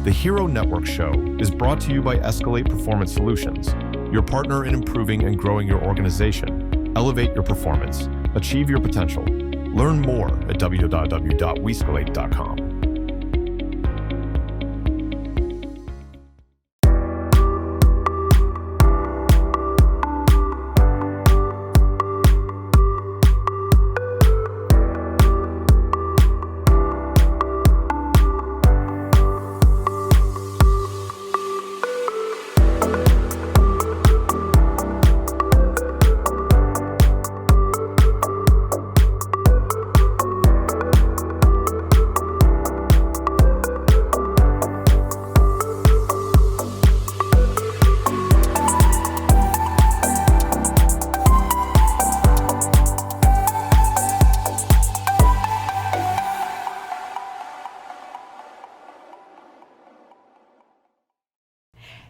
The Hero Network Show is brought to you by Escalate Performance Solutions, your partner in improving and growing your organization. Elevate your performance. Achieve your potential. Learn more at www.wescalate.com.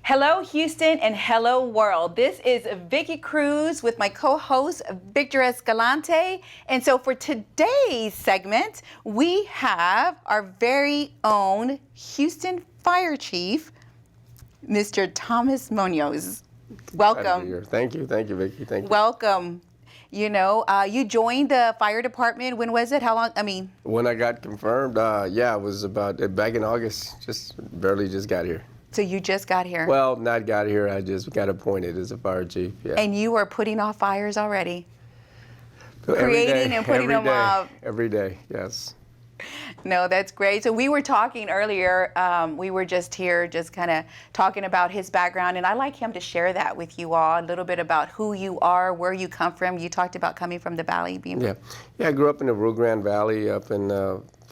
Hello, Houston, and hello, world. This is Vicky Cruz with my co-host, Victor Escalante. And so for today's segment, we have our very own Houston Fire Chief, Mr. Thomas Munoz. Welcome. Thank you, Vicky. Thank you. Welcome. You know, you joined the fire department. When was it? How long? When I got confirmed, it was about back in August. Barely got here. So you just got here? Well, not got here. I just got appointed as a fire chief. Yeah. And you are putting off fires already? Creating and putting them up. Every day, yes. No, that's great. So we were talking earlier, we were just here just kind of talking about his background, and I'd like him to share that with you all, a little bit about who you are, where you come from. You talked about coming from the Valley. Yeah, I grew up in the Rio Grande Valley up in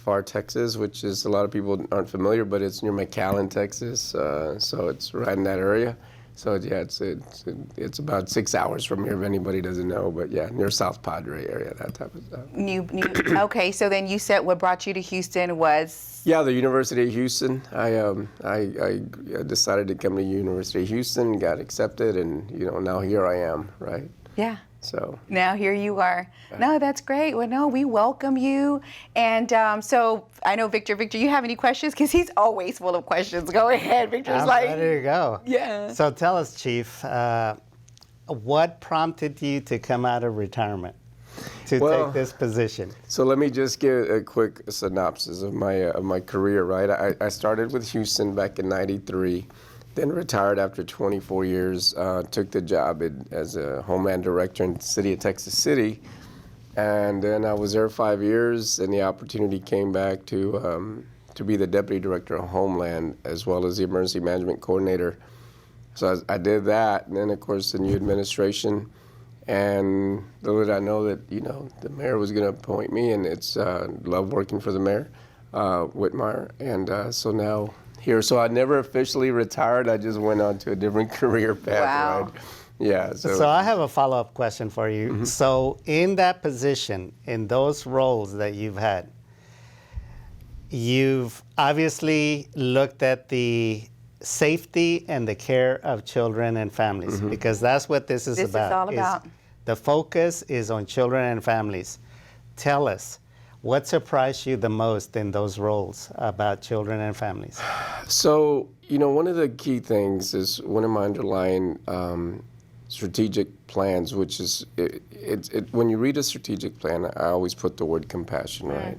Far, Texas, which is a lot of people aren't familiar, but it's near McAllen, Texas, so it's right in that area. So yeah, it's about 6 hours from here if anybody doesn't know, but yeah, near South Padre area, that type of stuff. Okay, so then you said what brought you to Houston was? Yeah, the University of Houston. I decided to come to University of Houston, got accepted, and now here I am, right? Yeah. So now here you are. No, that's great. Well, no, we welcome you. And so I know Victor, you have any questions? Because he's always full of questions. Go ahead, Victor's ready to go. Yeah. So tell us, Chief, what prompted you to come out of retirement to take this position? So let me just give a quick synopsis of my career, right? I started with Houston back in '93. Then retired after 24 years, took the job as a Homeland Director in the city of Texas City. And then I was there 5 years, and the opportunity came back to be the Deputy Director of Homeland, as well as the Emergency Management Coordinator. So I did that, and then of course the new administration, and little did I know that, the mayor was gonna appoint me, and it's, love working for the mayor, Whitmire, and so now, here. So I never officially retired. I just went on to a different career path. Wow. Right? Yeah. So I have a follow-up question for you. Mm-hmm. So in that position, in those roles that you've had, you've obviously looked at the safety and the care of children and families, mm-hmm. because that's what this is about. This is all about. The focus is on children and families. Tell us, what surprised you the most in those roles about children and families? So, one of the key things is one of my underlying strategic plans, which is, when you read a strategic plan, I always put the word compassion, right?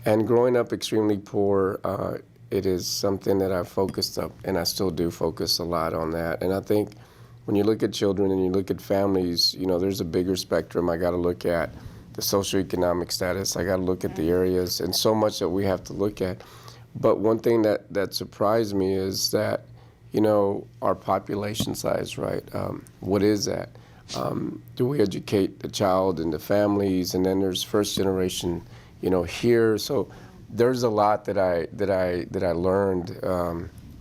And growing up extremely poor, it is something that I've focused up, and I still do focus a lot on that. And I think when you look at children and you look at families, there's a bigger spectrum I got to look at. The socioeconomic status, I got to look at the areas, and so much that we have to look at. But one thing that surprised me is that, our population size, right? What is that? Do we educate the child and the families, and then there's first generation, here. So there's a lot that I learned,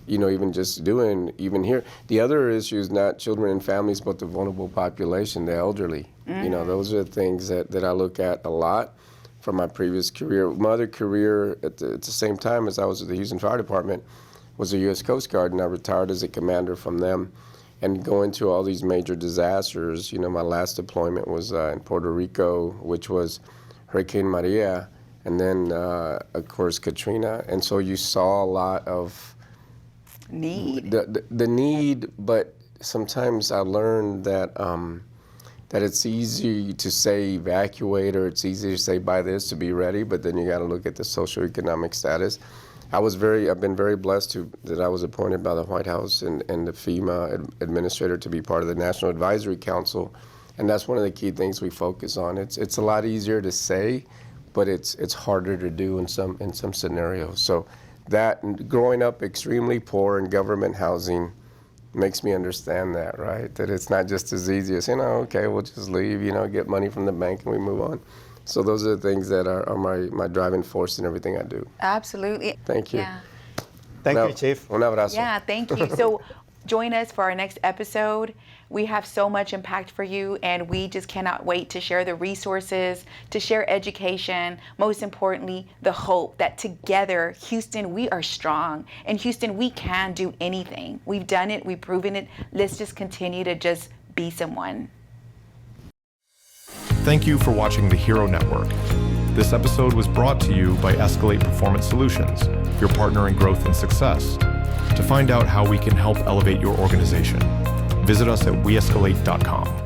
even just doing even here. The other issue is not children and families, but the vulnerable population, the elderly. Mm-hmm. Those are the things that I look at a lot from my previous career. My other career at the same time as I was at the Houston Fire Department was the U.S. Coast Guard, and I retired as a commander from them. And going through all these major disasters, my last deployment was in Puerto Rico, which was Hurricane Maria, and then, of course, Katrina. And so you saw a lot of Need. The need, but sometimes I learned that that it's easy to say evacuate, or it's easy to say buy this to be ready, but then you got to look at the socioeconomic status. I've been very blessed that I was appointed by the White House and the FEMA administrator to be part of the National Advisory Council, and that's one of the key things we focus on. It's a lot easier to say, but it's harder to do in some scenarios. So that, growing up extremely poor in government housing, makes me understand that, right? That it's not just as easy as, okay, we'll just leave, get money from the bank and we move on. So those are the things that are my driving force in everything I do. Absolutely. Thank you. Yeah. Thank you, Chief. Un abrazo. Yeah, thank you. So join us for our next episode. We have so much impact for you, and we just cannot wait to share the resources, to share education, most importantly, the hope that together, Houston, we are strong. And Houston, we can do anything. We've done it, we've proven it. Let's just continue to just be someone. Thank you for watching the Hero Network. This episode was brought to you by Escalate Performance Solutions, your partner in growth and success. To find out how we can help elevate your organization, visit us at weescalate.com.